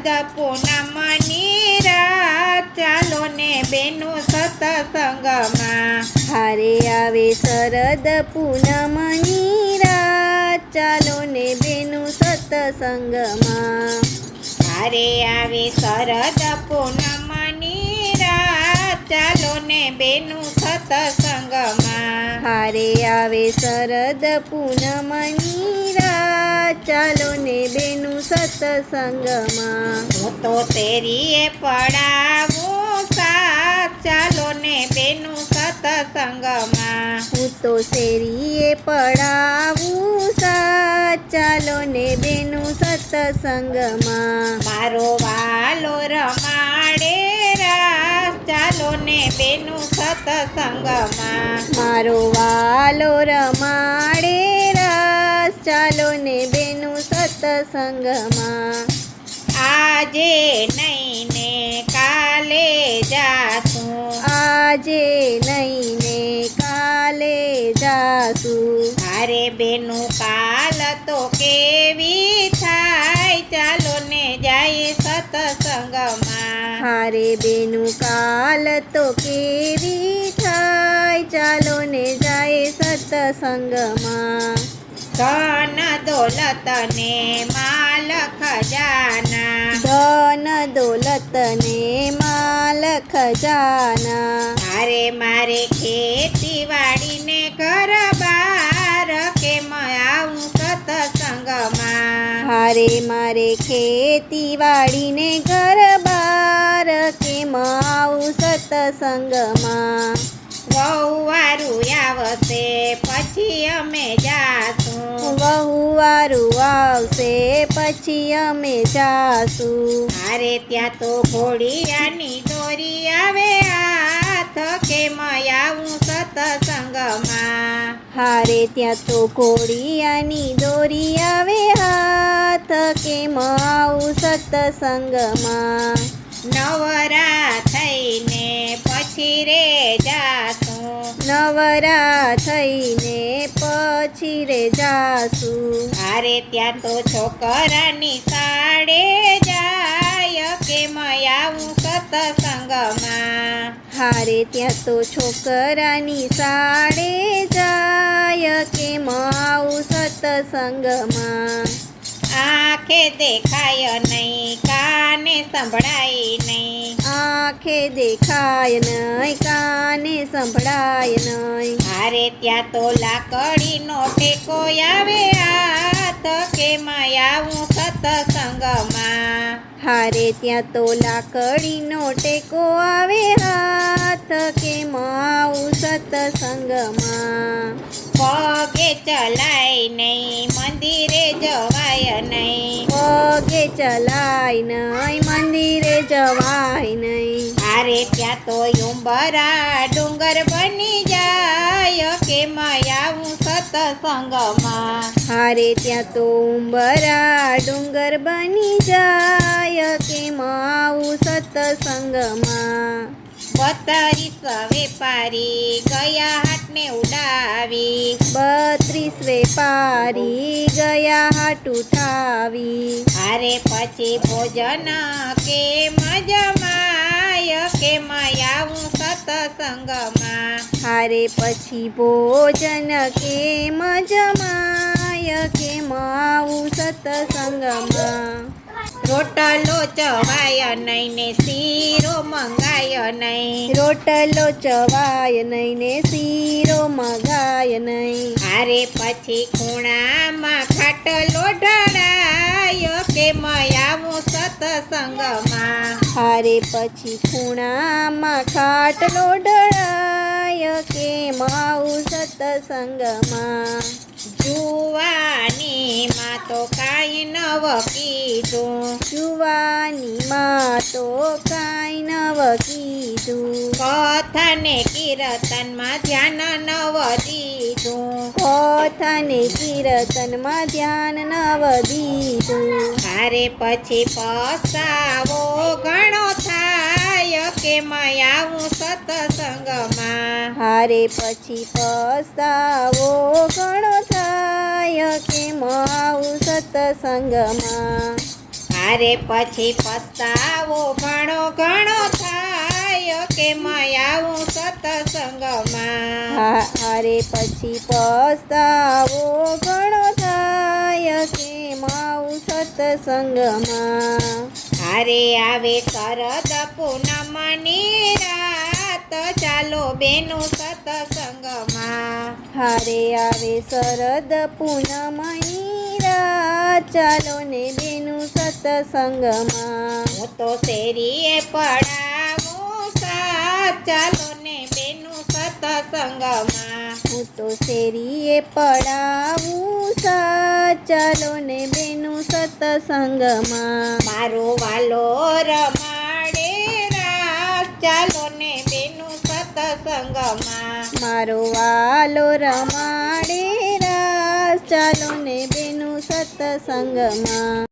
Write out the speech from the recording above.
શરદ પૂનમની રાત ચાલો ને બેનું સત્સંગમાં. હારે આવે શરદ પૂનમની રાત ચાલો ને બેનું સત્સંગમાં. હારે આવે શરદ પૂનમની રાત ચાલો ને બેનું સત્સંગમાં. હારે આવે શરદ પૂનમની રાત ચાલો ને બેનું સત્સંગમાં. હું તો શેરીએ પડાવું સાથ ચાલો ને બેનું સત્સંગમાં. હું તો શેરીએ પડાવું સાથ ચાલો ને બેનું સત્સંગમાં. મારો વાલો રમાડે રાસ ચાલો ને બેનું સત્સંગમાં. મારો વાલો રમાડે રાસ ચાલો ને બેનું સત્સંગમાં. આજે નહીં ને કાલે જાશું. આજે નહીં ને કાલે જાશું. હારે બેનું કાલ તો કેવી થાય ચાલો ને જાય સત્સંગમાં. હારે બેનું કાલ તો કેવી થાય ચાલો ને જાય સત્સંગમાં. ધન દોલત ને માલ ખજાના. ધન દોલત ને માલ ખજાના. મારે ખેતીવાડીને ઘર બાર કેમ આવું સત્સંગમાં. હારે મારે ખેતીવાડીને ઘર બાર કેમ આવું સત્સંગમાં. વહુવારું આવશે પછી અમે જાશું. વહુવારું આવશે પછી અમે જાશું. હારે ત્યાં તો ઘોડિયાની દોરી આવે હાથ કેમ આવું સત્સંગમાં. હારે ત્યાં તો ઘોડિયાની દોરી આવે હાથ કેમ આવું સત્સંગમાં. નવરા થઈને પછી રે જાશું. નવરા થઈને પછી રે જાશું. હારે ત્યાં તો છોકરાની સાડે જાય કેમ આવું સત્સંગમાં. હારે ત્યાં તો છોકરાની સાડે જાય કેમ આવું સત્સંગમાં. આંખે દેખાય નહીં કાને સંભળાય નહીં. આંખે દેખાય નહીં કાને સંભળાય નહીં. હારે ત્યાં તો લાકડીનો ટેકો આવે હાથ કેમ આવું સત્સંગમાં. હારે ત્યાં તો લાકડીનો ટેકો આવે હાથ કેમ આવું સત્સંગમાં. પગે ચલાય નહીં મંદિરે જવાય નહીં. પગે ચલાય નહીં મંદિરે જવાય નહીં. હારે ત્યાં તો ઉંબરા ડુંગર બની જાય કેમ આવું સત્સંગમાં. હારે ત્યાં તો ઉંબરા ડુંગર બની જાય કેમ આવું સત્સંગમાં. 32 વેપારી ગયા હાટને ઉડાવી. 32 વેપારી ગયા હાટ ઉઠાવી. હારે પછી ભોજન કેમ જમાય કેમ આવું સત્સંગમાં. હારે પછી ભોજન કેમ જમાય કેમ આવું સત્સંગમાં. રોટલો ચવાય નહીં ને શીરો મંગાય નહીં. રોટલો ચવાય નહીં ને શીરો મગાય નહીં. હારે પછી ખૂણામાં ખાટલો ઢળાય કેમ આવું સત્સંગમાં. હારે પછી ખૂણામાં ખાટલો ઢળાય કેમ આવું સત્સંગમાં. જુવાનીમાં તો કાંઈ નવ કીધું. જુવાનીમાં તો કાંઈ નવ કીધું. કથાને કીર્તનમાં ધ્યાન નવ દીધું. કથાને કીર્તનમાં ધ્યાન નવ દીધું. હારે પછી પસ્તાવો ઘણો થાય કેમ આવું સત્સંગમાં. હારે પછી પસ્તાવો ઘણો થાય કેમ આવું સત્સંગમાં. હારે પછી પસ્તાવો ઘણો ઘણો થાય કેમ આવું સત્સંગમાં. હારે પછી પસ્તાવો ઘણો થાય કેમ આવું સત્સંગમાં. હારે આવે શરદ પૂનમની રાત ચાલો બેનું સત્સંગમાં. હારે આવે શરદ પૂનમની રાત ચાલો ને બેનું સત્સંગમાં. હું તો શેરીએ પડાવું સાથ ચાલો ને બેનું સત્સંગમાં. હું તો શેરીએ પડાવું સાથ ચાલો ને બેનું સત્સંગમાં. મારો વાલો રમાડે રાસ ચાલો ને બેનું સત્સંગમાં. મારો વાલો રમાડે રાસ ચાલો ને બેનું સત્સંગમાં.